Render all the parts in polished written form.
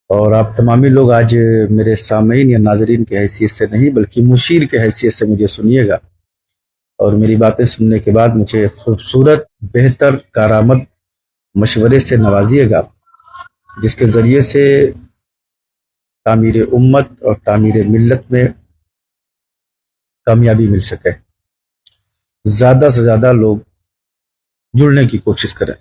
اور آپ تمامی لوگ آج میرے سامعین یا ناظرین کی حیثیت سے نہیں بلکہ مشیر کی حیثیت سے مجھے سنیے گا، اور میری باتیں سننے کے بعد مجھے خوبصورت بہتر کارآمد مشورے سے نوازیے گا، جس کے ذریعے سے تعمیر امت اور تعمیر ملت میں کامیابی مل سکے۔ زیادہ سے زیادہ لوگ جڑنے کی کوشش کریں۔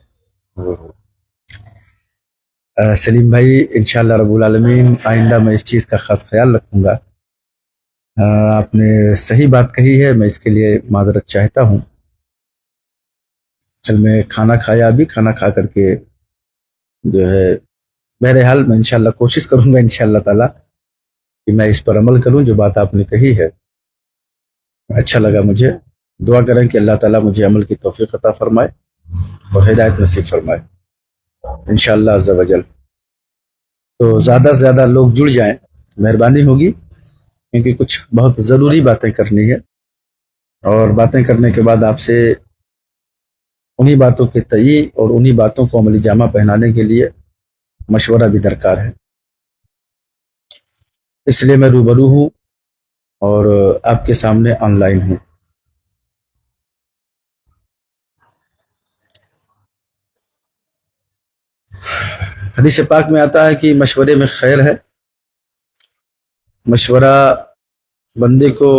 سلیم بھائی، انشاءاللہ رب العالمین آئندہ میں اس چیز کا خاص خیال رکھوں گا۔ آپ نے صحیح بات کہی ہے، میں اس کے لیے معذرت چاہتا ہوں۔ اصل میں کھانا کھایا، ابھی کھانا کھا کر کے جو ہے، بہرحال میں انشاءاللہ کوشش کروں گا انشاءاللہ تعالیٰ کہ میں اس پر عمل کروں جو بات آپ نے کہی ہے۔ اچھا لگا مجھے۔ دعا کریں کہ اللہ تعالیٰ مجھے عمل کی توفیق عطا فرمائے اور ہدایت نصیب فرمائے انشاءاللہ عز و جل۔ تو زیادہ سے زیادہ لوگ جڑ جائیں، مہربانی ہوگی، کیونکہ کچھ بہت ضروری باتیں کرنی ہے، اور باتیں کرنے کے بعد آپ سے انہی باتوں کے تئیں اور انہی باتوں کو عملی جامہ پہنانے کے لیے مشورہ بھی درکار ہے۔ اس لیے میں روبرو ہوں اور آپ کے سامنے آن لائن ہوں۔ حدیث پاک میں آتا ہے کہ مشورے میں خیر ہے، مشورہ بندے کو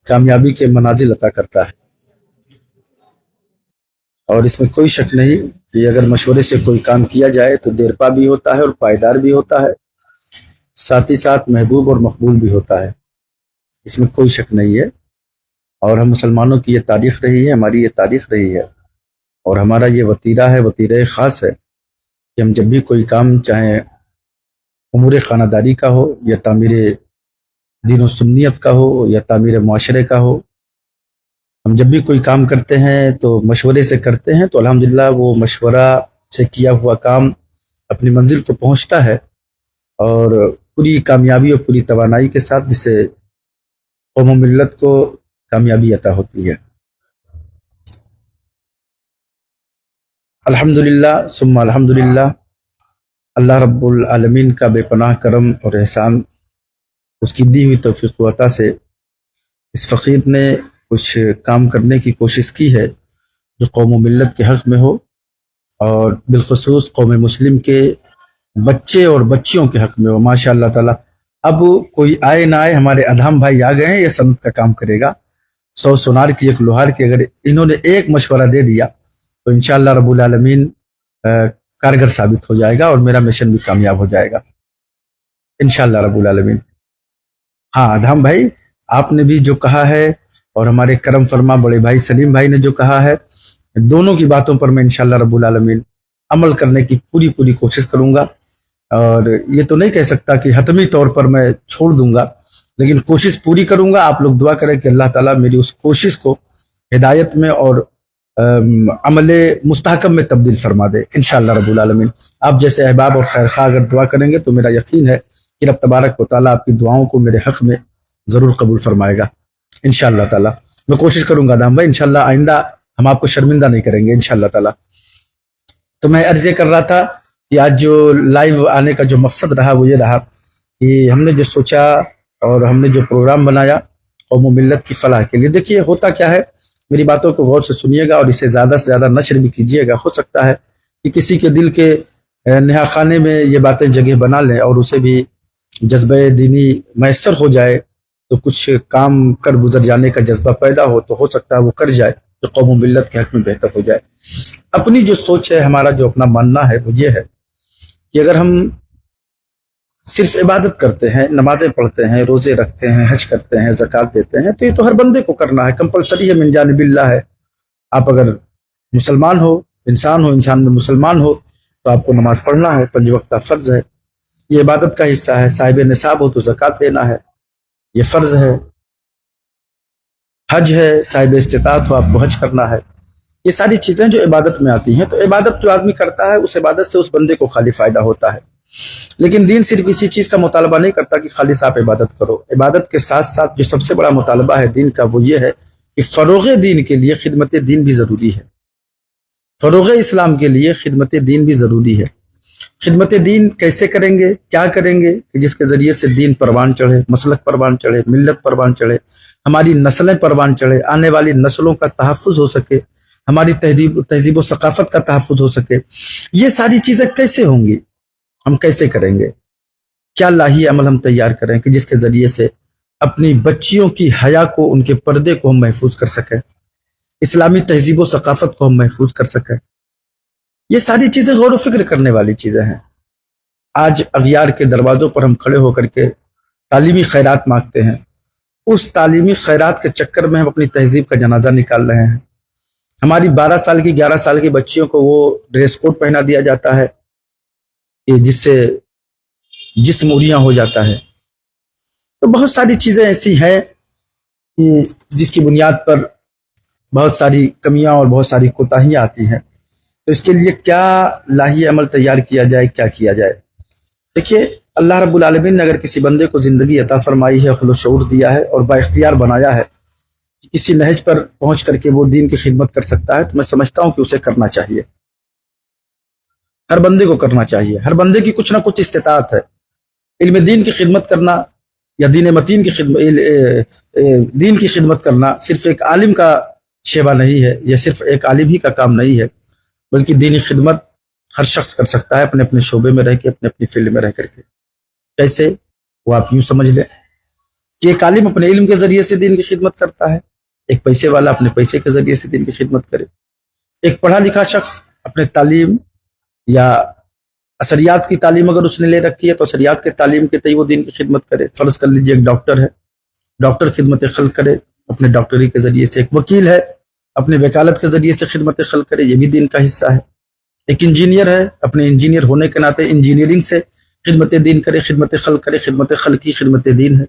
کامیابی کے منازل عطا کرتا ہے، اور اس میں کوئی شک نہیں کہ اگر مشورے سے کوئی کام کیا جائے تو دیرپا بھی ہوتا ہے اور پائیدار بھی ہوتا ہے، ساتھ ہی ساتھ محبوب اور مقبول بھی ہوتا ہے، اس میں کوئی شک نہیں ہے۔ اور ہم مسلمانوں کی یہ تاریخ رہی ہے، ہماری یہ تاریخ رہی ہے، اور ہمارا یہ وتیرہ ہے، وتیرہ خاص ہے کہ ہم جب بھی کوئی کام، چاہے امور خانہ داری کا ہو یا تعمیر دین و سنیت کا ہو یا تعمیر معاشرے کا ہو، ہم جب بھی کوئی کام کرتے ہیں تو مشورے سے کرتے ہیں، تو الحمدللہ وہ مشورہ سے کیا ہوا کام اپنی منزل کو پہنچتا ہے، اور پوری کامیابی اور پوری توانائی کے ساتھ، جس سے قوم و ملت کو کامیابی عطا ہوتی ہے۔ الحمدللہ ثم الحمدللہ، اللہ رب العالمین کا بے پناہ کرم اور احسان، اس کی دی ہوئی توفیق و عطا سے اس فقیر نے کچھ کام کرنے کی کوشش کی ہے جو قوم و ملت کے حق میں ہو، اور بالخصوص قوم مسلم کے بچے اور بچیوں کے حق میں ہو۔ ماشاء اللہ تعالیٰ، اب کوئی آئے نہ آئے، ہمارے ادھام بھائی آ گئے ہیں، یہ صنعت کا کام کرے گا۔ 100 سونار کی ایک لوہار کی، اگر انہوں نے ایک مشورہ دے دیا تو انشاءاللہ رب العالمین کارگر ثابت ہو جائے گا، اور میرا مشن بھی کامیاب ہو جائے گا انشاءاللہ رب العالمین۔ ہاں ادھام بھائی، آپ نے بھی جو کہا ہے، اور ہمارے کرم فرما بڑے بھائی سلیم بھائی نے جو کہا ہے، دونوں کی باتوں پر میں انشاءاللہ رب العالمین عمل کرنے کی پوری کوشش کروں گا، اور یہ تو نہیں کہہ سکتا کہ حتمی طور پر میں چھوڑ دوں گا، لیکن کوشش پوری کروں گا۔ آپ لوگ دعا کریں کہ اللہ تعالیٰ میری اس کوشش کو ہدایت میں اور عمل مستحکم میں تبدیل فرما دے انشاءاللہ رب العالمین۔ آپ جیسے احباب اور خیر خواہ اگر دعا کریں گے تو میرا یقین ہے کہ رب تبارک و تعالیٰ آپ کی دعاؤں کو میرے حق میں ضرور قبول فرمائے گا انشاءاللہ تعالیٰ۔ میں کوشش کروں گا دام بھائی، انشاءاللہ آئندہ ہم آپ کو شرمندہ نہیں کریں گے انشاءاللہ تعالیٰ۔ تو میں عرض یہ کر رہا تھا کہ آج جو لائیو آنے کا جو مقصد رہا وہ یہ رہا کہ ہم نے جو سوچا اور ہم نے جو پروگرام بنایا قوم و ملت کی فلاح کے لیے، دیکھیے ہوتا کیا ہے، میری باتوں کو غور سے سنیے گا اور اسے زیادہ سے زیادہ نشر بھی کیجیے گا۔ ہو سکتا ہے کہ کسی کے دل کے نہا خانے میں یہ باتیں جگہ بنا لیں اور اسے بھی جذبہ دینی میسر ہو جائے، تو کچھ کام کر گزر جانے کا جذبہ پیدا ہو، تو ہو سکتا ہے وہ کر جائے تو قوم و ملت کے حق میں بہتر ہو جائے۔ اپنی جو سوچ ہے، ہمارا جو اپنا ماننا ہے وہ یہ ہے کہ اگر ہم صرف عبادت کرتے ہیں، نمازیں پڑھتے ہیں، روزے رکھتے ہیں، حج کرتے ہیں، زکوٰۃ دیتے ہیں، تو یہ تو ہر بندے کو کرنا ہے، کمپلسری ہے، من جانب اللہ ہے۔ آپ اگر مسلمان ہو، انسان میں مسلمان ہو، تو آپ کو نماز پڑھنا ہے، 5 وقتہ فرض ہے، یہ عبادت کا حصہ ہے۔ صاحب نصاب ہو تو زکوٰۃ لینا ہے، یہ فرض ہے۔ حج ہے، صاحب استطاعت ہو، آپ کو حج کرنا ہے۔ یہ ساری چیزیں جو عبادت میں آتی ہیں، تو عبادت جو آدمی کرتا ہے اس عبادت سے اس بندے کو خالی فائدہ ہوتا ہے، لیکن دین صرف اسی چیز کا مطالبہ نہیں کرتا کہ خالص آپ عبادت کرو۔ عبادت کے ساتھ ساتھ جو سب سے بڑا مطالبہ ہے دین کا وہ یہ ہے کہ فروغ دین کے لیے خدمت دین بھی ضروری ہے، فروغ اسلام کے لیے خدمت دین بھی ضروری ہے۔ خدمت دین کیسے کریں گے، کیا کریں گے کہ جس کے ذریعے سے دین پروان چڑھے، مسلک پروان چڑھے، ملت پروان چڑھے، ہماری نسلیں پروان چڑھے، آنے والی نسلوں کا تحفظ ہو سکے، ہماری تہذیب و ثقافت کا تحفظ ہو سکے۔ یہ ساری چیزیں کیسے ہوں گی، ہم کیسے کریں گے؟ کیا لاہی عمل ہم تیار کریں کہ جس کے ذریعے سے اپنی بچیوں کی حیا کو، ان کے پردے کو ہم محفوظ کر سکیں، اسلامی تہذیب و ثقافت کو ہم محفوظ کر سکیں۔ یہ ساری چیزیں غور و فکر کرنے والی چیزیں ہیں۔ آج اغیار کے دروازوں پر ہم کھڑے ہو کر کے تعلیمی خیرات مانگتے ہیں، اس تعلیمی خیرات کے چکر میں ہم اپنی تہذیب کا جنازہ نکال رہے ہیں۔ ہماری 12 سال کی 11 سال کی بچیوں کو وہ ڈریس کوڈ پہنا دیا جاتا ہے کہ جس سے جسم اوریاں ہو جاتا ہے۔ تو بہت ساری چیزیں ایسی ہیں جس کی بنیاد پر بہت ساری کمیاں اور بہت ساری کوتاہیاں آتی ہیں۔ تو اس کے لیے کیا لاہی عمل تیار کیا جائے، کیا کیا جائے؟ دیکھیے، اللہ رب العالمین نے اگر کسی بندے کو زندگی عطا فرمائی ہے، عقل و شعور دیا ہے اور با اختیار بنایا ہے، کسی نہج پر پہنچ کر کے وہ دین کی خدمت کر سکتا ہے، تو میں سمجھتا ہوں کہ اسے کرنا چاہیے، ہر بندے کو کرنا چاہیے۔ ہر بندے کی کچھ نہ کچھ استطاعت ہے۔ علم دین کی خدمت کرنا یا دین متین کی خدمت، دین کی خدمت کرنا صرف ایک عالم کا شیوا نہیں ہے، یا صرف ایک عالم ہی کا کام نہیں ہے، بلکہ دینی خدمت ہر شخص کر سکتا ہے، اپنے اپنے شعبے میں رہ کے، اپنے اپنی فیلڈ میں رہ کر کے۔ کیسے؟ وہ آپ یوں سمجھ لیں کہ ایک عالم اپنے علم کے ذریعے سے دین کی خدمت کرتا ہے، ایک پیسے والا اپنے پیسے کے ذریعے سے دین کی خدمت کرے، ایک پڑھا لکھا شخص اپنے تعلیم یا اثریات کی تعلیم اگر اس نے لے رکھی ہے تو اثریات کے تعلیم کے تئیں وہ دین کی خدمت کرے۔ فرض کر لیجیے ایک ڈاکٹر ہے، ڈاکٹر خدمت خلق کرے اپنے ڈاکٹری کے ذریعے سے، ایک وکیل ہے اپنے وکالت کے ذریعے سے خدمت خلق کرے، یہ بھی دین کا حصہ ہے۔ ایک انجینئر ہے، اپنے انجینئر ہونے کے ناطے انجینئرنگ سے خدمت دین کرے، خدمت خلق کرے، خدمت خلق کی خدمت دین ہے۔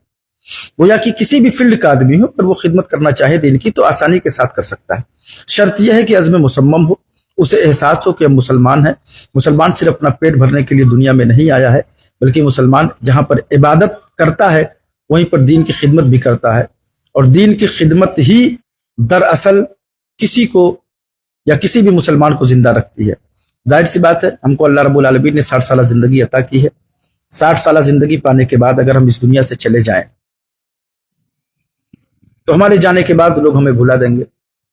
گویا کہ کسی بھی فیلڈ کا آدمی ہو پر وہ خدمت کرنا چاہے دین کی تو آسانی کے ساتھ کر سکتا ہے۔ شرط یہ ہے کہ عزم مصمم ہو، اسے احساس ہو کہ ہم مسلمان ہیں۔ مسلمان صرف اپنا پیٹ بھرنے کے لیے دنیا میں نہیں آیا ہے، بلکہ مسلمان جہاں پر عبادت کرتا ہے وہیں پر دین کی خدمت بھی کرتا ہے، اور دین کی خدمت ہی دراصل کسی کو یا کسی بھی مسلمان کو زندہ رکھتی ہے۔ ظاہر سی بات ہے، ہم کو اللہ رب العالمین نے 60 سالہ زندگی عطا کی ہے۔ 60 سالہ زندگی پانے کے بعد اگر ہم اس دنیا سے چلے جائیں تو ہمارے جانے کے بعد لوگ ہمیں بھلا دیں گے۔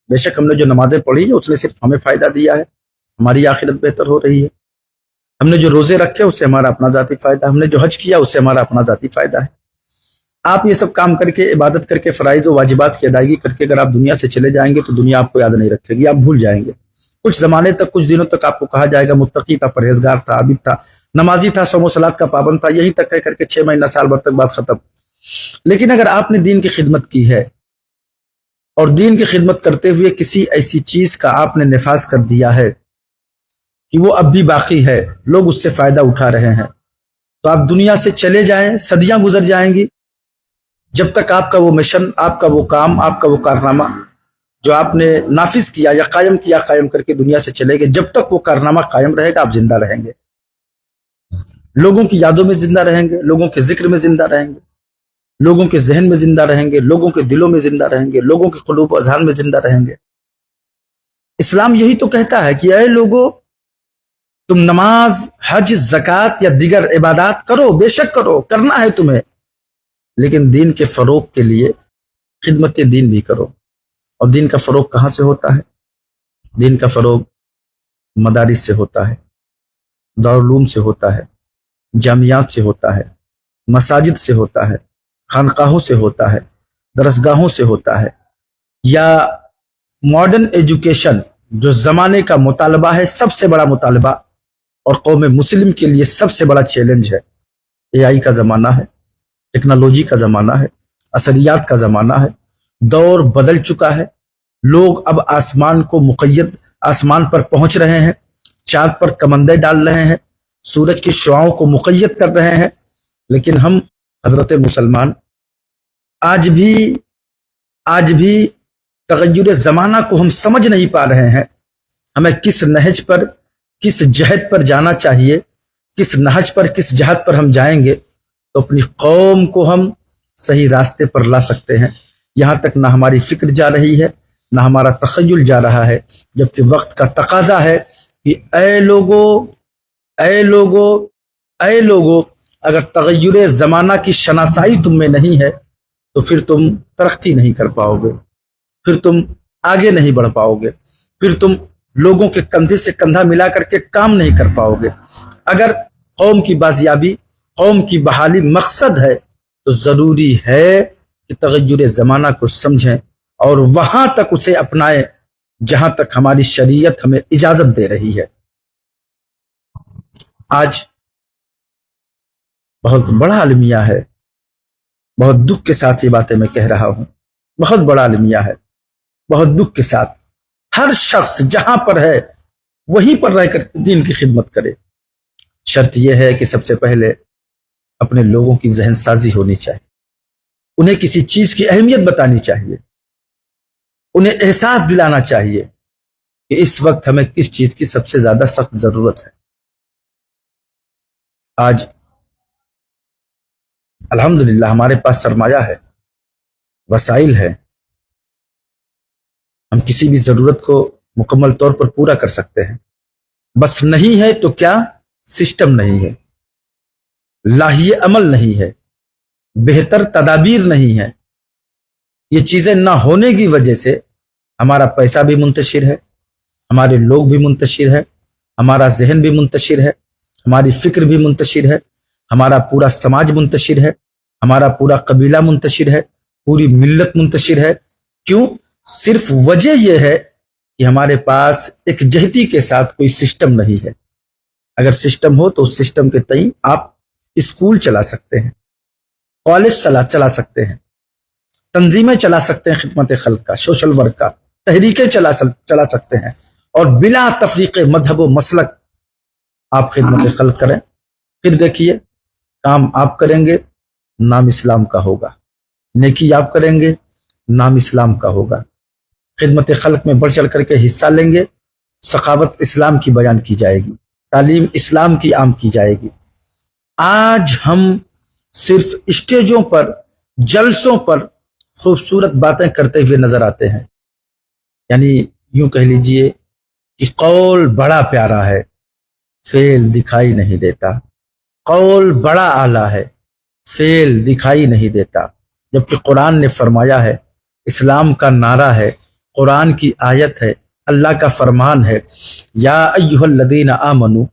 بے شک ہم نے جو نمازیں پڑھی ہیں اس نے صرف ہمیں فائدہ دیا ہے، ہماری آخرت بہتر ہو رہی ہے۔ ہم نے جو روزے رکھے اس سے ہمارا اپنا ذاتی فائدہ، ہم نے جو حج کیا اس سے ہمارا اپنا ذاتی فائدہ ہے۔ آپ یہ سب کام کر کے، عبادت کر کے، فرائض و واجبات کی ادائیگی کر کے اگر آپ دنیا سے چلے جائیں گے تو دنیا آپ کو یاد نہیں رکھے گی، آپ بھول جائیں گے۔ کچھ زمانے تک، کچھ دنوں تک آپ کو کہا جائے گا متقی تھا، پرہیزگار تھا، عابد تھا، نمازی تھا، صوم و صلات کا پابند تھا، یہیں تک کہہ کر کے 6 مہینہ سال بھر تک بات ختم۔ لیکن اگر آپ نے دین کی خدمت کی ہے اور دین کی خدمت کرتے ہوئے کسی ایسی چیز کا آپ نے نفاذ کر دیا ہے کہ وہ اب بھی باقی ہے، لوگ اس سے فائدہ اٹھا رہے ہیں، تو آپ دنیا سے چلے جائیں، صدیاں گزر جائیں گی، جب تک آپ کا وہ مشن، آپ کا وہ کام، آپ کا وہ کارنامہ جو آپ نے نافذ کیا یا قائم کر کے دنیا سے چلے گئے، جب تک وہ کارنامہ قائم رہے گا آپ زندہ رہیں گے، لوگوں کی یادوں میں زندہ رہیں گے، لوگوں کے ذکر میں زندہ رہیں گے، لوگوں کے ذہن میں زندہ رہیں گے، لوگوں کے دلوں میں زندہ رہیں گے، لوگوں کے قلوب و اذہان میں زندہ رہیں گے۔ اسلام یہی تو کہتا ہے کہ اے لوگو، تم نماز، حج، زکوٰۃ یا دیگر عبادات کرو، بے شک کرو، کرنا ہے تمہیں، لیکن دین کے فروغ کے لیے خدمت دین بھی کرو۔ اور دین کا فروغ کہاں سے ہوتا ہے؟ دین کا فروغ مدارس سے ہوتا ہے، دارالعلوم سے ہوتا ہے، جامعات سے ہوتا ہے، مساجد سے ہوتا ہے، خانقاہوں سے ہوتا ہے، درسگاہوں سے ہوتا ہے، یا ماڈرن ایجوکیشن جو زمانے کا مطالبہ ہے، سب سے بڑا مطالبہ اور قوم مسلم کے لیے سب سے بڑا چیلنج ہے۔ AI کا زمانہ ہے، ٹیکنالوجی کا زمانہ ہے، اثریات کا زمانہ ہے، دور بدل چکا ہے، لوگ اب آسمان کو مقید، آسمان پر پہنچ رہے ہیں، چاند پر کمندے ڈال رہے ہیں، سورج کی شعاؤں کو مقید کر رہے ہیں، لیکن ہم حضرت مسلمان آج بھی تغیر زمانہ کو ہم سمجھ نہیں پا رہے ہیں۔ ہمیں کس نہج پر، کس جہت پر جانا چاہیے، کس نہج پر، کس جہت پر ہم جائیں گے تو اپنی قوم کو ہم صحیح راستے پر لا سکتے ہیں۔ یہاں تک نہ ہماری فکر جا رہی ہے، نہ ہمارا تخیل جا رہا ہے، جبکہ وقت کا تقاضا ہے کہ اے لوگو، اے لوگو اگر تغیر زمانہ کی شناسائی تم میں نہیں ہے تو پھر تم ترقی نہیں کر پاؤ گے، پھر تم آگے نہیں بڑھ پاؤ گے، پھر تم لوگوں کے کندھے سے کندھا ملا کر کے کام نہیں کر پاؤ گے۔ اگر قوم کی بازیابی، قوم کی بحالی مقصد ہے تو ضروری ہے کہ تغیر زمانہ کو سمجھیں اور وہاں تک اسے اپنائیں جہاں تک ہماری شریعت ہمیں اجازت دے رہی ہے۔ آج بہت بڑا المیہ ہے، بہت دکھ کے ساتھ یہ باتیں میں کہہ رہا ہوں، بہت بڑا المیہ ہے، بہت دکھ کے ساتھ ہر شخص جہاں پر ہے وہیں پر رہ کر دین کی خدمت کرے۔ شرط یہ ہے کہ سب سے پہلے اپنے لوگوں کی ذہن سازی ہونی چاہیے، انہیں کسی چیز کی اہمیت بتانی چاہیے، انہیں احساس دلانا چاہیے کہ اس وقت ہمیں کس چیز کی سب سے زیادہ سخت ضرورت ہے۔ آج الحمدللہ ہمارے پاس سرمایہ ہے، وسائل ہے، ہم کسی بھی ضرورت کو مکمل طور پر پورا کر سکتے ہیں، بس نہیں ہے تو کیا سسٹم نہیں ہے، لاہی عمل نہیں ہے، بہتر تدابیر نہیں ہے۔ یہ چیزیں نہ ہونے کی وجہ سے ہمارا پیسہ بھی منتشر ہے، ہمارے لوگ بھی منتشر ہے، ہمارا ذہن بھی منتشر ہے، ہماری فکر بھی منتشر ہے، ہمارا پورا سماج منتشر ہے، ہمارا پورا قبیلہ منتشر ہے، پوری ملت منتشر ہے۔ کیوں؟ صرف وجہ یہ ہے کہ ہمارے پاس ایک جہتی کے ساتھ کوئی سسٹم نہیں ہے۔ اگر سسٹم ہو تو اس سسٹم کے تئیں آپ اسکول چلا سکتے ہیں، کالج چلا سکتے ہیں، تنظیمیں چلا سکتے ہیں، خدمت خلق کا، سوشل ورک کا، تحریکیں چلا سکتے ہیں، اور بلا تفریق مذہب و مسلک آپ خدمت خلق کریں۔ پھر دیکھیے کام آپ کریں گے نام اسلام کا ہوگا، نیکی آپ کریں گے نام اسلام کا ہوگا، خدمت خلق میں بڑھ چڑھ کر کے حصہ لیں گے، سخاوت اسلام کی بیان کی جائے گی، تعلیم اسلام کی عام کی جائے گی۔ آج ہم صرف اسٹیجوں پر، جلسوں پر خوبصورت باتیں کرتے ہوئے نظر آتے ہیں، یعنی یوں کہہ لیجئے کہ قول بڑا پیارا ہے، فعل دکھائی نہیں دیتا، قول بڑا اعلیٰ ہے، فعل دکھائی نہیں دیتا، جبکہ قرآن نے فرمایا ہے، اسلام کا نعرہ ہے، قرآن کی آیت ہے، اللہ کا فرمان ہے، یا ایھا الذین آمنوا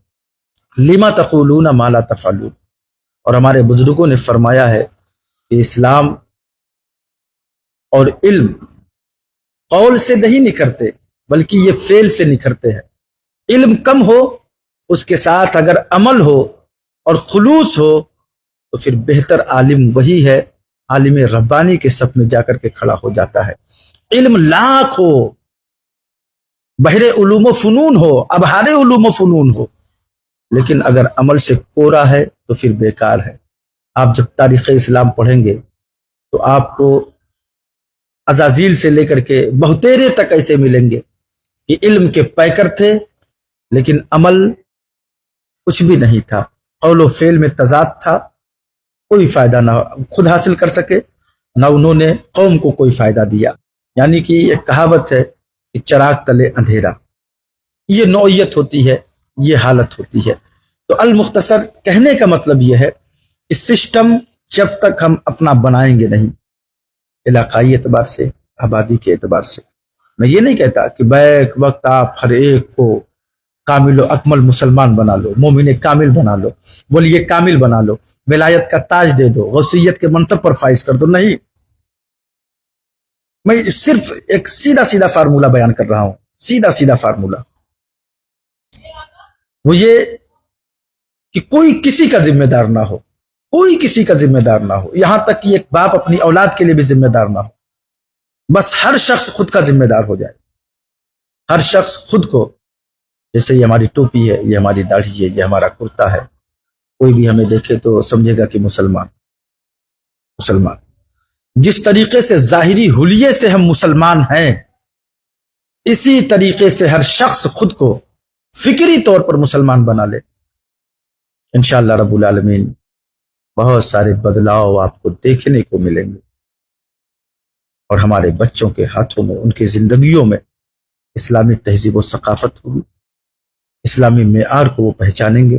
لما تقولون ما لا تفعلون۔ اور ہمارے بزرگوں نے فرمایا ہے کہ اسلام اور علم قول سے نہیں نکھرتے بلکہ یہ فعل سے نکھرتے ہیں۔ علم کم ہو، اس کے ساتھ اگر عمل ہو اور خلوص ہو تو پھر بہتر عالم وہی ہے، عالم ربانی کے صف میں جا کر کے کھڑا ہو جاتا ہے۔ علم لاکھ ہو، بحر علوم و فنون ہو، ابحار علوم و فنون ہو، لیکن اگر عمل سے کورا ہے تو پھر بیکار ہے۔ آپ جب تاریخ اسلام پڑھیں گے تو آپ کو عزازیل سے لے کر کے بہتیرے تک ایسے ملیں گے کہ علم کے پیکر تھے لیکن عمل کچھ بھی نہیں تھا، قول و فعل میں تضاد تھا، کوئی فائدہ نہ خود حاصل کر سکے نہ انہوں نے قوم کو کوئی فائدہ دیا۔ یعنی کہ ایک کہاوت ہے کہ چراغ تلے اندھیرا، یہ نوعیت ہوتی ہے، یہ حالت ہوتی ہے۔ تو المختصر کہنے کا مطلب یہ ہے کہ سسٹم جب تک ہم اپنا بنائیں گے نہیں، علاقائی اعتبار سے، آبادی کے اعتبار سے، میں یہ نہیں کہتا کہ بیک وقت آپ ہر ایک کو کامل و اکمل مسلمان بنا لو، مومن کامل بنا لو، ولی کامل بنا لو، ولایت کا تاج دے دو، غوثیت کے منصب پر فائز کر دو، نہیں۔ میں صرف ایک سیدھا فارمولہ بیان کر رہا ہوں، سیدھا فارمولہ، وہ یہ کہ کوئی کسی کا ذمہ دار نہ ہو، کوئی کسی کا ذمہ دار نہ ہو، یہاں تک کہ ایک باپ اپنی اولاد کے لیے بھی ذمہ دار نہ ہو، بس ہر شخص خود کا ذمہ دار ہو جائے، ہر شخص خود کو، جیسے یہ ہماری ٹوپی ہے، یہ ہماری داڑھی ہے، یہ ہمارا کرتا ہے، کوئی بھی ہمیں دیکھے تو سمجھے گا کہ مسلمان۔ جس طریقے سے ظاہری حلیے سے ہم مسلمان ہیں، اسی طریقے سے ہر شخص خود کو فکری طور پر مسلمان بنا لے، انشاءاللہ رب العالمین بہت سارے بدلاؤ آپ کو دیکھنے کو ملیں گے، اور ہمارے بچوں کے ہاتھوں میں، ان کی زندگیوں میں اسلامی تہذیب و ثقافت ہوگی، اسلامی معیار کو وہ پہچانیں گے،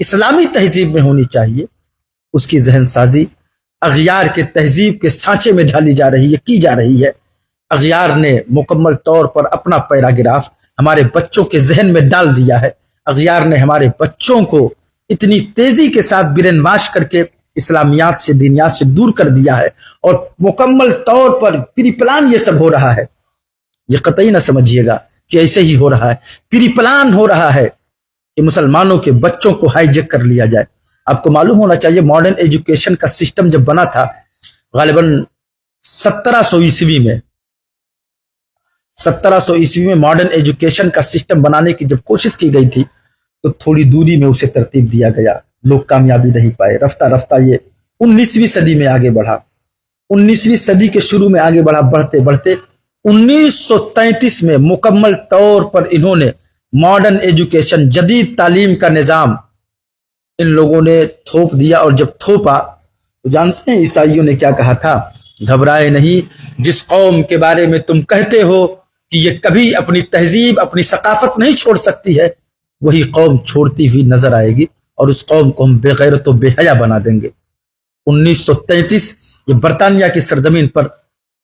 اسلامی تہذیب میں ہونی چاہیے، اس کی ذہن سازی اغیار کے تہذیب کے سانچے میں ڈھالی جا رہی ہے، کی جا رہی ہے۔ اغیار نے مکمل طور پر اپنا پیراگراف ہمارے بچوں کے ذہن میں ڈال دیا ہے۔ اغیار نے ہمارے بچوں کو اتنی تیزی کے ساتھ برین واش کر کے اسلامیات سے، دینیات سے دور کر دیا ہے، اور مکمل طور پر پری پلان یہ سب ہو رہا ہے۔ یہ قطعی نہ سمجھیے گا کہ ایسے ہی ہو رہا ہے، پری پلان ہو رہا ہے کہ مسلمانوں کے بچوں کو ہائی جیک کر لیا جائے۔ آپ کو معلوم ہونا چاہیے ماڈرن ایجوکیشن کا سسٹم جب بنا تھا غالباً 1700 میں 1700 میں ماڈرن ایجوکیشن کا سسٹم بنانے کی جب کوشش کی گئی تھی تو تھوڑی دوری میں اسے ترتیب دیا گیا، لوگ کامیابی نہیں پائے۔ رفتہ رفتہ یہ 19ویں صدی میں آگے بڑھا، 19ویں صدی کے شروع میں آگے بڑھا، بڑھتے بڑھتے 1933 میں مکمل طور پر انہوں نے ماڈرن ایجوکیشن، جدید تعلیم کا نظام ان لوگوں نے تھوپ دیا۔ اور جب تھوپا تو جانتے ہیں عیسائیوں نے کیا کہا تھا؟ گھبرائے نہیں، جس قوم کے بارے میں تم کہتے ہو کہ یہ کبھی اپنی تہذیب، اپنی ثقافت نہیں چھوڑ سکتی ہے، وہی قوم چھوڑتی ہوئی نظر آئے گی، اور اس قوم کو ہم بے غیرت و بے حیا بنا دیں گے۔ 1933 یہ برطانیہ کی سرزمین پر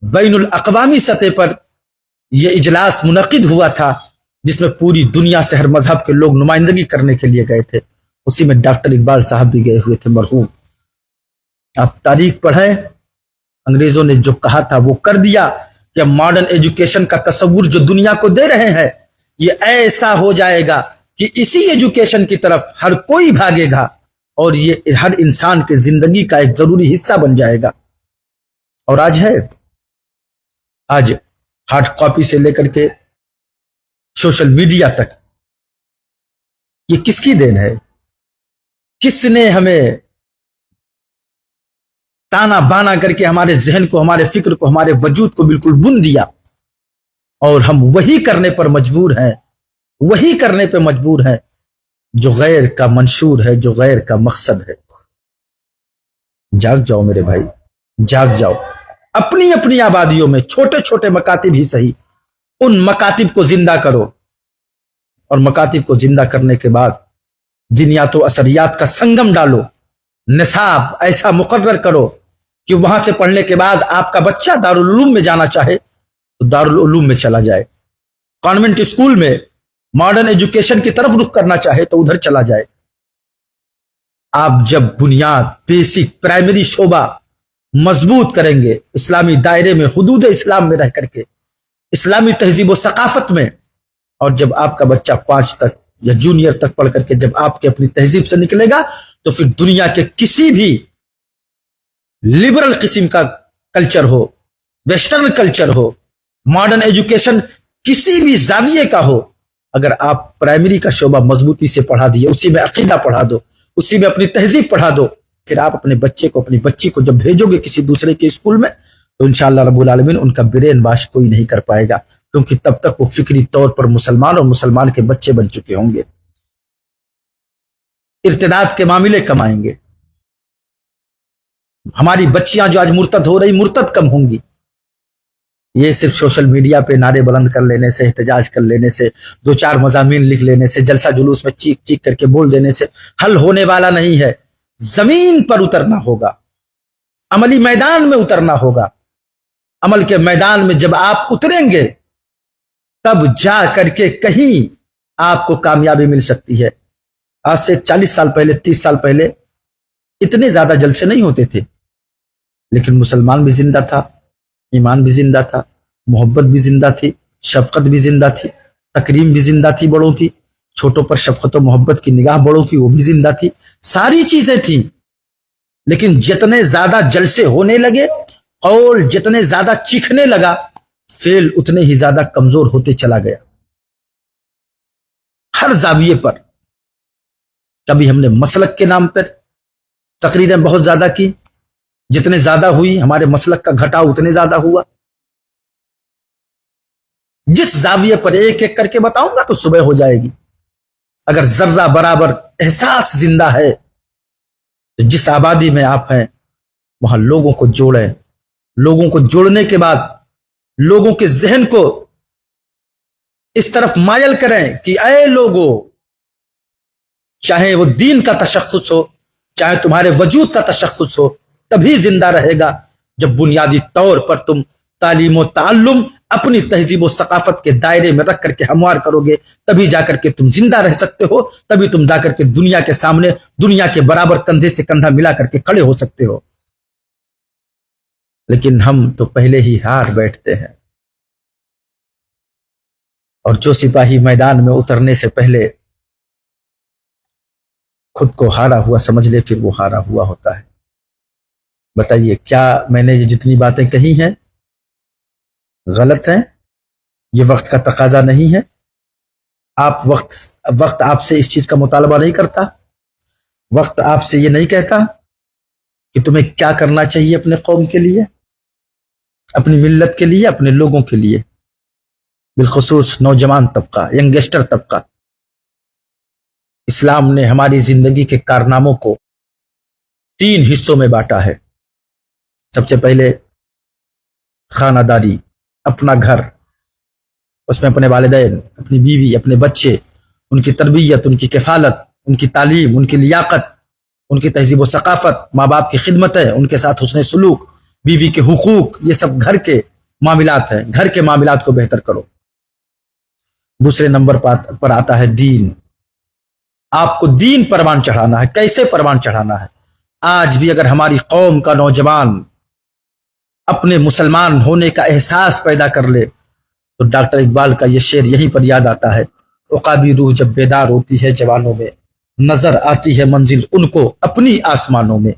بین الاقوامی سطح پر یہ اجلاس منعقد ہوا تھا، جس میں پوری دنیا سے ہر مذہب کے لوگ نمائندگی کرنے کے لیے گئے تھے۔ اسی میں ڈاکٹر اقبال صاحب بھی گئے ہوئے تھے، مرحوم۔ آپ تاریخ پڑھیں، انگریزوں نے جو کہا تھا وہ کر دیا کہ ماڈرن ایجوکیشن کا تصور جو دنیا کو دے رہے ہیں یہ ایسا ہو جائے گا کہ اسی ایجوکیشن کی طرف ہر کوئی بھاگے گا، اور یہ ہر انسان کے زندگی کا ایک ضروری حصہ بن جائے گا۔ اور آج ہے، آج ہارڈ کاپی سے لے کر کے سوشل میڈیا تک یہ کس کی دین ہے؟ کس نے ہمیں تانا بانا کر کے ہمارے ذہن کو، ہمارے فکر کو، ہمارے وجود کو بالکل بن دیا، اور ہم وہی کرنے پر مجبور ہیں، وہی کرنے پہ مجبور ہیں جو غیر کا منشور ہے، جو غیر کا مقصد ہے۔ جاگ جاؤ میرے بھائی، جاگ جاؤ، اپنی اپنی آبادیوں میں چھوٹے چھوٹے مکاتب ہی صحیح، ان مکاتب کو زندہ کرو، اور مکاتب کو زندہ کرنے کے بعد دنیات و اثریات کا سنگم ڈالو، نصاب ایسا مقرر کرو کہ وہاں سے پڑھنے کے بعد آپ کا بچہ دارالعلوم میں جانا چاہے تو دارالعلوم میں چلا جائے، کانوینٹ اسکول میں ماڈرن ایجوکیشن کی طرف رخ کرنا چاہے تو ادھر چلا جائے۔ آپ جب بنیاد، بیسک، پرائمری شعبہ مضبوط کریں گے، اسلامی دائرے میں، حدود اسلام میں رہ کر کے، اسلامی تہذیب و ثقافت میں، اور جب آپ کا بچہ 5 تک یا جونیئر تک پڑھ کر کے جب آپ کے اپنی تہذیب سے نکلے گا تو پھر دنیا کے کسی بھی لبرل قسم کا کلچر ہو، ویسٹرن کلچر ہو، ماڈرن ایجوکیشن کسی بھی زاویے کا ہو، اگر آپ پرائمری کا شعبہ مضبوطی سے پڑھا دیے، اسی میں عقیدہ پڑھا دو، اسی میں اپنی تہذیب پڑھا دو، پھر آپ اپنے بچے کو، اپنی بچی کو جب بھیجو گے کسی دوسرے کے اسکول میں تو انشاءاللہ رب العالمین ان کا برین واش کوئی نہیں کر پائے گا، کیونکہ تب تک وہ فکری طور پر مسلمان اور مسلمان کے بچے بن چکے ہوں گے، ارتداد کے معاملے کمائیں گے۔ ہماری بچیاں جو آج مرتد ہو رہی، مرتد کم ہوں گی۔ یہ صرف سوشل میڈیا پہ نعرے بلند کر لینے سے، احتجاج کر لینے سے، 2-4 مضامین لکھ لینے سے، جلسہ جلوس میں چیخ چیخ کر کے بول دینے سے حل ہونے والا نہیں ہے۔ زمین پر اترنا ہوگا، عملی میدان میں اترنا ہوگا۔ عمل کے میدان میں جب آپ اتریں گے تب جا کر کے کہیں آپ کو کامیابی مل سکتی ہے۔ آج سے 40 سال پہلے، 30 سال پہلے اتنے زیادہ جلسے نہیں ہوتے تھے، لیکن مسلمان بھی زندہ تھا، ایمان بھی زندہ تھا، محبت بھی زندہ تھی، شفقت بھی زندہ تھی، تکریم بھی زندہ تھی، بڑوں کی، چھوٹوں پر شفقت و محبت کی نگاہ بڑوں کی وہ بھی زندہ تھی، ساری چیزیں تھیں۔ لیکن جتنے زیادہ جلسے ہونے لگے، قول جتنے زیادہ چیخنے لگا، فعل اتنے ہی زیادہ کمزور ہوتے چلا گیا۔ ہر زاویے پر کبھی ہم نے مسلک کے نام پر تقریریں بہت زیادہ کی، جتنے زیادہ ہوئی ہمارے مسلک کا گھٹاؤ اتنے زیادہ ہوا۔ جس زاویے پر ایک ایک کر کے بتاؤں گا تو صبح ہو جائے گی۔ اگر ذرہ برابر احساس زندہ ہے تو جس آبادی میں آپ ہیں وہاں لوگوں کو جوڑیں، لوگوں کو جوڑنے کے بعد لوگوں کے ذہن کو اس طرف مائل کریں کہ اے لوگو، چاہے وہ دین کا تشخص ہو، چاہے تمہارے وجود کا تشخص ہو، تبھی زندہ رہے گا جب بنیادی طور پر تم تعلیم و تعلم اپنی تہذیب و ثقافت کے دائرے میں رکھ کر کے ہموار کرو گے، تبھی جا کر کے تم زندہ رہ سکتے ہو، تبھی تم جا کر کے دنیا کے سامنے دنیا کے برابر کندھے سے کندھا ملا کر کے کھڑے ہو سکتے ہو۔ لیکن ہم تو پہلے ہی ہار بیٹھتے ہیں، اور جو سپاہی میدان میں اترنے سے پہلے خود کو ہارا ہوا سمجھ لے، پھر وہ ہارا ہوا ہوتا ہے۔ بتائیے، کیا میں نے یہ جتنی باتیں کہی ہیں غلط ہیں؟ یہ وقت کا تقاضا نہیں ہے؟ وقت آپ سے اس چیز کا مطالبہ نہیں کرتا؟ وقت آپ سے یہ نہیں کہتا کہ تمہیں کیا کرنا چاہیے اپنے قوم کے لیے، اپنی ملت کے لیے، اپنے لوگوں کے لیے، بالخصوص نوجوان طبقہ، ینگسٹر طبقہ؟ اسلام نے ہماری زندگی کے کارناموں کو 3 حصوں میں بانٹا ہے۔ سب سے پہلے خانہ داری، اپنا گھر، اس میں اپنے والدین، اپنی بیوی، اپنے بچے، ان کی تربیت، ان کی کفالت، ان کی تعلیم، ان کی لیاقت، ان کی تہذیب و ثقافت، ماں باپ کی خدمتیں، ان کے ساتھ حسن سلوک، بیوی کے حقوق، یہ سب گھر کے معاملات ہیں۔ گھر کے معاملات کو بہتر کرو۔ دوسرے نمبر پر آتا ہے دین۔ آپ کو دین پروان چڑھانا ہے۔ کیسے پروان چڑھانا ہے؟ آج بھی اگر ہماری قوم کا نوجوان اپنے مسلمان ہونے کا احساس پیدا کر لے تو ڈاکٹر اقبال کا یہ شعر یہیں پر یاد آتا ہے، عقابی روح جب بیدار ہوتی ہے جوانوں میں، نظر آتی ہے منزل ان کو اپنی آسمانوں میں۔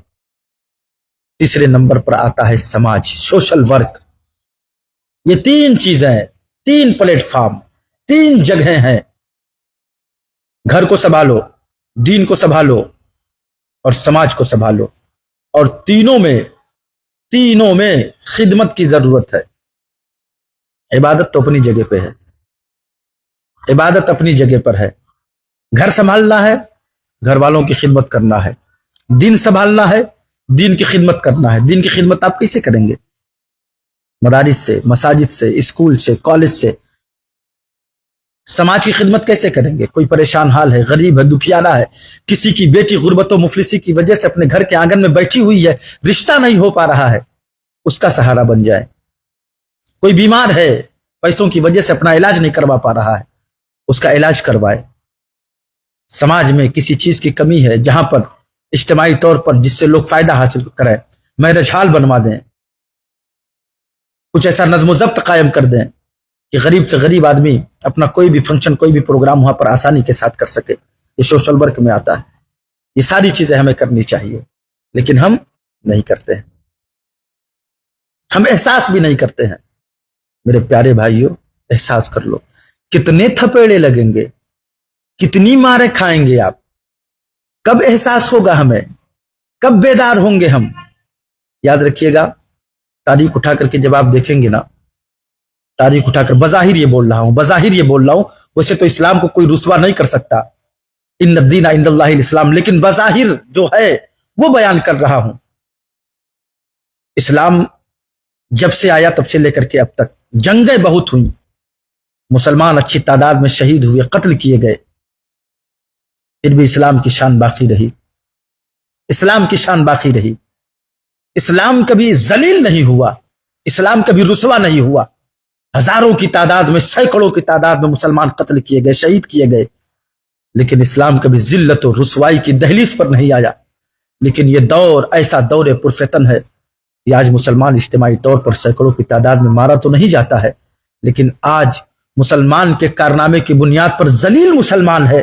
تیسرے نمبر پر آتا ہے سماج، سوشل ورک۔ یہ 3 چیزیں ہیں، 3 پلیٹ فارم، 3 جگہیں ہیں۔ گھر کو سنبھالو، دین کو سنبھالو، اور سماج کو سنبھالو، اور تینوں میں خدمت کی ضرورت ہے۔ عبادت تو اپنی جگہ پہ ہے، عبادت اپنی جگہ پر ہے۔ گھر سنبھالنا ہے، گھر والوں کی خدمت کرنا ہے۔ دین سنبھالنا ہے، دین کی خدمت کرنا ہے۔ دین کی خدمت آپ کیسے کریں گے؟ مدارس سے، مساجد سے، اسکول سے، کالج سے۔ سماج کی خدمت کیسے کریں گے؟ کوئی پریشان حال ہے، غریب ہے، دکھیارا ہے، کسی کی بیٹی غربت و مفلسی کی وجہ سے اپنے گھر کے آنگن میں بیٹھی ہوئی ہے، رشتہ نہیں ہو پا رہا ہے، اس کا سہارا بن جائے۔ کوئی بیمار ہے، پیسوں کی وجہ سے اپنا علاج نہیں کروا پا رہا ہے، اس کا علاج کروائے۔ سماج میں کسی چیز کی کمی ہے، جہاں پر اجتماعی طور پر جس سے لوگ فائدہ حاصل کریں، میرج ہال بنوا دیں، کچھ ایسا نظم و ضبط قائم کر دیں کہ غریب سے غریب آدمی اپنا کوئی بھی فنکشن، کوئی بھی پروگرام وہاں پر آسانی کے ساتھ کر سکے۔ یہ سوشل ورک میں آتا ہے۔ یہ ساری چیزیں ہمیں کرنی چاہیے، لیکن ہم نہیں کرتے ہیں، ہم احساس بھی نہیں کرتے ہیں۔ میرے پیارے بھائیوں، احساس کر لو، کتنے تھپیڑے لگیں گے، کتنی مارے کھائیں گے آپ، کب احساس ہوگا ہمیں، کب بیدار ہوں گے ہم؟ یاد رکھیے گا، تاریخ اٹھا کر کے جب آپ دیکھیں گے نا، تاریخ اٹھا کر، بظاہر یہ بول رہا ہوں، ویسے تو اسلام کو کوئی رسوا نہیں کر سکتا، ان الدین عند اللہ الاسلام، لیکن بظاہر جو ہے وہ بیان کر رہا ہوں۔ اسلام جب سے آیا تب سے لے کر کے اب تک جنگیں بہت ہوئیں، مسلمان اچھی تعداد میں شہید ہوئے، قتل کیے گئے، پھر بھی اسلام کی شان باقی رہی، اسلام کی شان باقی رہی۔ اسلام کبھی ذلیل نہیں ہوا، اسلام کبھی رسوا نہیں ہوا۔ ہزاروں کی تعداد میں، سینکڑوں کی تعداد میں مسلمان قتل کیے گئے، شہید کیے گئے، لیکن اسلام کبھی ذلت و رسوائی کی دہلیز پر نہیں آیا۔ لیکن یہ دور ایسا دور پرفتن ہے کہ آج مسلمان اجتماعی طور پر سینکڑوں کی تعداد میں مارا تو نہیں جاتا ہے، لیکن آج مسلمان کے کارنامے کی بنیاد پر ذلیل مسلمان ہے،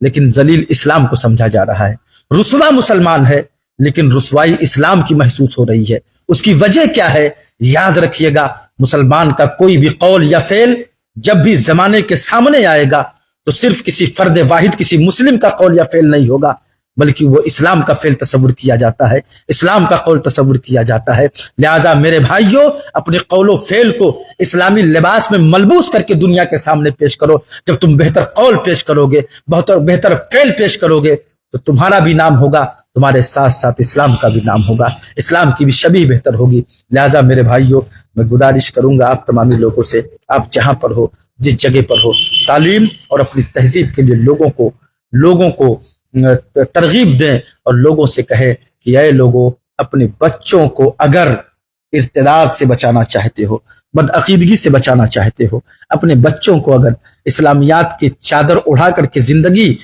لیکن ذلیل اسلام کو سمجھا جا رہا ہے۔ رسوا مسلمان ہے، لیکن رسوائی اسلام کی محسوس ہو رہی ہے۔ اس کی وجہ کیا ہے؟ یاد رکھیے گا، مسلمان کا کوئی بھی قول یا فعل جب بھی زمانے کے سامنے آئے گا تو صرف کسی فرد واحد، کسی مسلم کا قول یا فعل نہیں ہوگا، بلکہ وہ اسلام کا فعل تصور کیا جاتا ہے، اسلام کا قول تصور کیا جاتا ہے۔ لہٰذا میرے بھائیوں، اپنے قول و فعل کو اسلامی لباس میں ملبوس کر کے دنیا کے سامنے پیش کرو۔ جب تم بہتر قول پیش کرو گے، بہتر فعل پیش کرو گے، تو تمہارا بھی نام ہوگا، تمہارے ساتھ ساتھ اسلام کا بھی نام ہوگا، اسلام کی بھی شبیہ بہتر ہوگی۔ لہٰذا میرے بھائیوں، میں گزارش کروں گا آپ تمامی لوگوں سے، آپ جہاں پر ہو، جس جگہ پر ہو، تعلیم اور اپنی تہذیب کے لیے لوگوں کو ترغیب دیں اور لوگوں سے کہیں کہ اے لوگوں، اپنے بچوں کو اگر ارتداد سے بچانا چاہتے ہو، بدعقیدگی سے بچانا چاہتے ہو، اپنے بچوں کو اگر اسلامیات کی چادر اڑا کر کے زندگی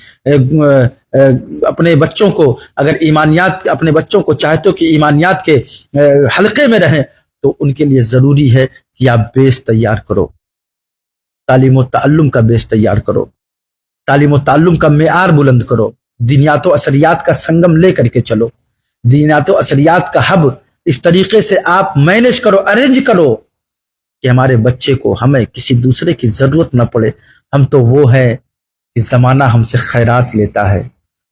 اپنے بچوں کو اگر ایمانیات، اپنے بچوں کو چاہتے ہو کہ ایمانیات کے حلقے میں رہیں، تو ان کے لیے ضروری ہے کہ آپ بیس تیار کرو، تعلیم و تعلم کا بیس تیار کرو، تعلیم و تعلم کا معیار بلند کرو، دینیات و اثریات کا سنگم لے کر کے چلو، دینیات و اثریات کا ہب اس طریقے سے آپ مینج کرو، ارینج کرو کہ ہمارے بچے کو ہمیں کسی دوسرے کی ضرورت نہ پڑے۔ ہم تو وہ ہے کہ زمانہ ہم سے خیرات لیتا ہے،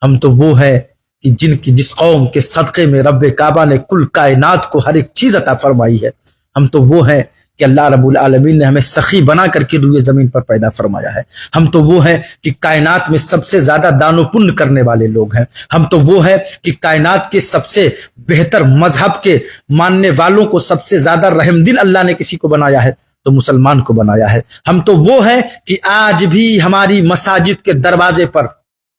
ہم تو وہ ہے کہ جس قوم کے صدقے میں رب کعبہ نے کل کائنات کو ہر ایک چیز عطا فرمائی ہے، ہم تو وہ ہے کہ اللہ رب العالمین نے ہمیں سخی بنا کر کے روئے زمین پر پیدا فرمایا ہے، ہم تو وہ ہے کہ کائنات میں سب سے زیادہ دان و پن کرنے والے لوگ ہیں، ہم تو وہ ہے کہ کائنات کے سب سے بہتر مذہب کے ماننے والوں کو سب سے زیادہ رحم دل اللہ نے کسی کو بنایا ہے تو مسلمان کو بنایا ہے، ہم تو وہ ہے کہ آج بھی ہماری مساجد کے دروازے پر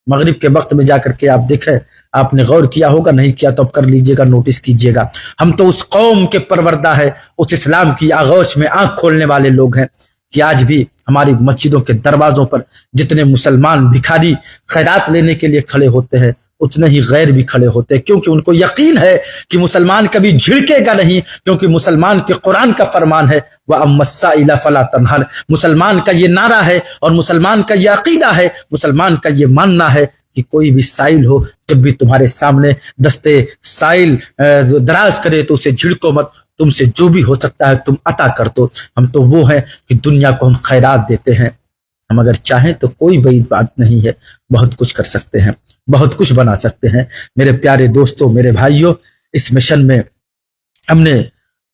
مغرب کے وقت میں جا کر کے آپ دیکھیں، آپ نے غور کیا ہوگا، نہیں کیا تو اب کر لیجئے گا، نوٹس کیجئے گا، ہم تو اس قوم کے پروردہ ہے، اس اسلام کی آغوش میں آنکھ کھولنے والے لوگ ہیں کہ آج بھی ہماری مسجدوں کے دروازوں پر جتنے مسلمان بھکاری خیرات لینے کے لیے کھڑے ہوتے ہیں، اتنے ہی غیر بھی کھڑے ہوتے ہیں، کیونکہ ان کو یقین ہے کہ مسلمان کبھی جھڑکے گا نہیں، کیونکہ مسلمان کے قرآن کا فرمان ہے وَأَمَّا السَّائِلَ فَلَا تَنْهَرْ، مسلمان کا یہ نعرہ ہے اور مسلمان کا یہ عقیدہ ہے، مسلمان کا یہ ماننا ہے کہ کوئی بھی سائل ہو، جب بھی تمہارے سامنے دستے سائل دراز کرے تو اسے جھڑکو مت، تم سے جو بھی ہو سکتا ہے تم عطا کر دو۔ ہم تو وہ ہیں کہ دنیا کو ہم خیرات دیتے ہیں، ہم اگر چاہیں تو کوئی بعید بات نہیں ہے، بہت کچھ کر سکتے ہیں، بہت کچھ بنا سکتے ہیں۔ میرے پیارے دوستوں، میرے بھائیوں، اس مشن میں ہم نے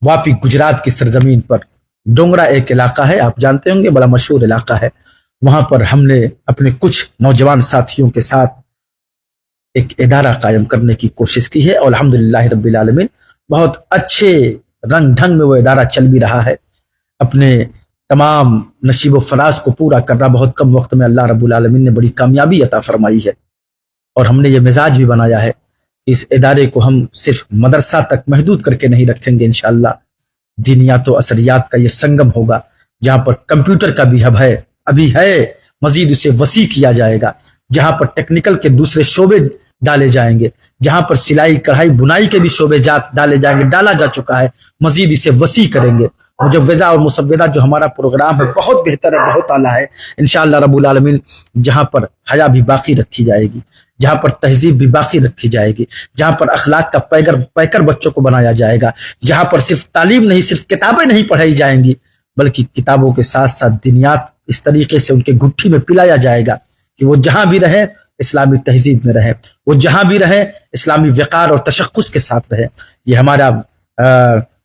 واپی گجرات کی سرزمین پر ڈونگرا ایک علاقہ ہے، آپ جانتے ہوں گے، بڑا مشہور علاقہ ہے، وہاں پر ہم نے اپنے کچھ نوجوان ساتھیوں کے ساتھ ایک ادارہ قائم کرنے کی کوشش کی ہے اور الحمدللہ رب العالمین بہت اچھے رنگ ڈھنگ میں وہ ادارہ چل بھی رہا ہے، اپنے تمام نشیب و فراز کو پورا کر رہا، بہت کم وقت میں اللہ رب العالمین نے بڑی کامیابی عطا فرمائی ہے، اور ہم نے یہ مزاج بھی بنایا ہے کہ اس ادارے کو ہم صرف مدرسہ تک محدود کر کے نہیں رکھیں گے، انشاءاللہ دینیات و اثریات کا یہ سنگم ہوگا، جہاں پر کمپیوٹر کا بھی ہب ہے، ابھی ہے، مزید اسے وسیع کیا جائے گا، جہاں پر ٹیکنیکل کے دوسرے شعبے ڈالے جائیں گے، جہاں پر سلائی کڑھائی بنائی کے بھی شعبے جات ڈالے جائیں گے، ڈالا جا چکا ہے، مزید اسے وسیع کریں گے۔ مجوزہ اور مسودہ جو ہمارا پروگرام ہے بہت بہتر ہے، بہت اعلیٰ ہے، انشاءاللہ رب العالمین جہاں پر حیا بھی باقی رکھی جائے گی، جہاں پر تہذیب بھی باقی رکھی جائے گی، جہاں پر اخلاق کا پیکر بچوں کو بنایا جائے گا، جہاں پر صرف تعلیم نہیں، صرف کتابیں نہیں پڑھائی جائیں گی، بلکہ کتابوں کے ساتھ ساتھ دینیات اس طریقے سے ان کے گٹھی میں پلایا جائے گا کہ وہ جہاں بھی رہے اسلامی تہذیب میں رہے، وہ جہاں بھی رہے اسلامی وقار اور تشخص کے ساتھ رہے۔ یہ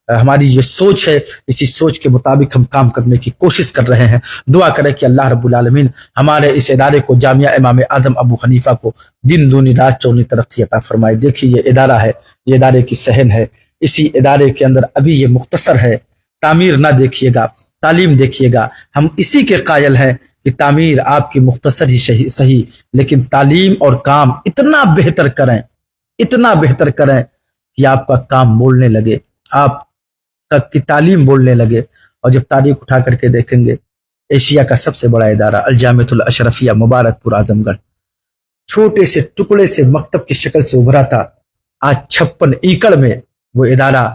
ہماری یہ سوچ ہے، اسی سوچ کے مطابق ہم کام کرنے کی کوشش کر رہے ہیں۔ دعا کریں کہ اللہ رب العالمین ہمارے اس ادارے کو، جامعہ امام اعظم ابو حنیفہ کو، دن دونی رات چوگنی ترقی عطا فرمائے۔ دیکھیے یہ ادارہ ہے، یہ ادارے کی صحن ہے، اسی ادارے کے اندر ابھی یہ مختصر ہے، تعمیر نہ دیکھیے گا، تعلیم دیکھیے گا، ہم اسی کے قائل ہیں کہ تعمیر آپ کی مختصر ہی صحیح، لیکن تعلیم اور کام اتنا بہتر کریں، اتنا بہتر کریں کہ آپ کا کام بولنے لگے، آپ کی تعلیم بولنے لگے۔ اور جب تاریخ اٹھا کر کے دیکھیں گے، ایشیا کا سب سے بڑا ادارہ الجامعۃ الاشرفیہ مبارک پور اعظم گڑھ چھوٹے سے ٹکڑے سے مکتب کی شکل سے ابھرا تھا، آج 56 ایکڑ میں وہ ادارہ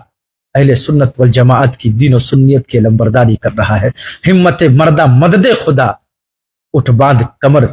اہل سنت والجماعت کی دین و سنیت کی علمبرداری کر رہا ہے۔ ہمت مردہ مدد خدا، اٹھ باندھ کمر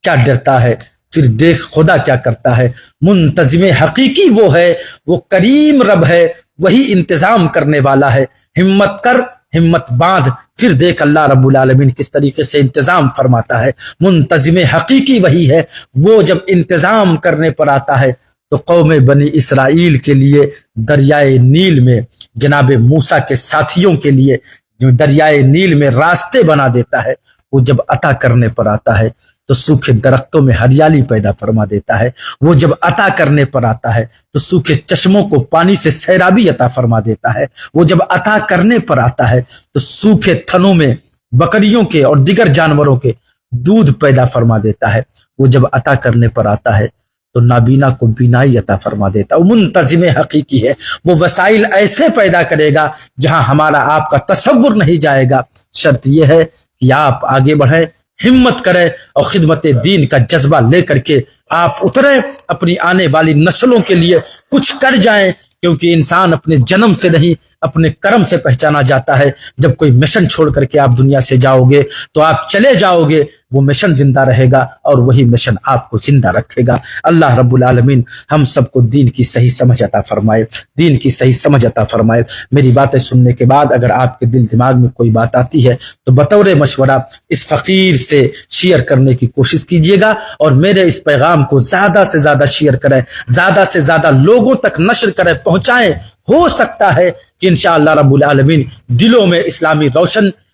کیا ڈرتا ہے، پھر دیکھ خدا کیا کرتا ہے، منتظم حقیقی وہ ہے، وہ کریم رب ہے، وہی انتظام کرنے والا ہے، ہمت کر، ہمت باندھ، پھر دیکھ اللہ رب العالمین کس طریقے سے انتظام فرماتا ہے۔ منتظم حقیقی وہی ہے، وہ جب انتظام کرنے پر آتا ہے تو قوم بنی اسرائیل کے لیے دریائے نیل میں، جناب موسیٰ کے ساتھیوں کے لیے جو دریائے نیل میں راستے بنا دیتا ہے، وہ جب عطا کرنے پر آتا ہے تو سوکھے درختوں میں ہریالی پیدا فرما دیتا ہے، وہ جب عطا کرنے پر آتا ہے تو سوکھے چشموں کو پانی سے سیرابی عطا فرما دیتا ہے، وہ جب عطا کرنے پر آتا ہے تو سوکھے تھنوں میں بکریوں کے اور دیگر جانوروں کے دودھ پیدا فرما دیتا ہے، وہ جب عطا کرنے پر آتا ہے تو نابینا کو بینائی عطا فرما دیتا. وہ منتظم حقیقی ہے. وہ وسائل ایسے پیدا کرے گا جہاں ہمارا آپ کا تصور نہیں جائے گا. شرط یہ ہے کہ آپ آگے بڑھیں، ہمت کریں اور خدمت دین کا جذبہ لے کر کے آپ اتریں، اپنی آنے والی نسلوں کے لیے کچھ کر جائیں. کیونکہ انسان اپنے جنم سے نہیں اپنے کرم سے پہچانا جاتا ہے. جب کوئی مشن چھوڑ کر کے آپ دنیا سے جاؤ گے تو آپ چلے جاؤ گے، وہ مشن زندہ رہے گا اور وہی مشن آپ کو زندہ رکھے گا. اللہ رب العالمین ہم سب کو دین کی صحیح سمجھ عطا فرمائے، دین کی صحیح سمجھ عطا فرمائے. میری باتیں سننے کے بعد اگر آپ کے دل دماغ میں کوئی بات آتی ہے تو بطور مشورہ اس فقیر سے شیئر کرنے کی کوشش کیجیے گا اور میرے اس پیغام کو زیادہ سے زیادہ شیئر کریں، زیادہ سے زیادہ لوگوں تک نشر کریں، پہنچائیں. ہو سکتا ہے کہ انشاءاللہ رب العالمین دلوں میں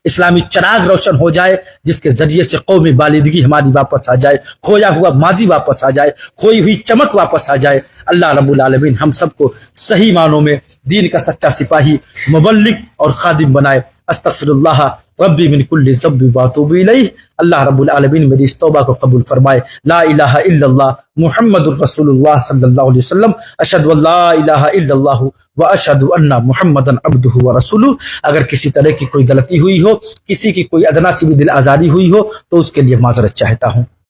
اسلامی چراغ روشن ہو جائے، جس کے ذریعے سے قومی بالادگی ہماری واپس آ جائے، کھویا ہوا ماضی واپس آ جائے، کھوئی ہوئی چمک واپس آ جائے. اللہ رب العالمین ہم سب کو صحیح معنوں میں دین کا سچا سپاہی، مبلغ اور خادم بنائے. استغفر اللہ ربی من کل ذنب واتوب الیہ. اللہ رب العالمین میری اس توبہ کو قبول فرمائے. لا الہ الا اللہ محمد الرسول اللہ صلی اللہ علیہ وسلم. اشہد ان لا الہ الا اللہ واشہد ان محمدا عبدہ ورسولہ. اگر کسی طرح کی کوئی غلطی ہوئی ہو، کسی کی کوئی ادنا سی بھی دل آزاری ہوئی ہو تو اس کے لیے معذرت چاہتا ہوں.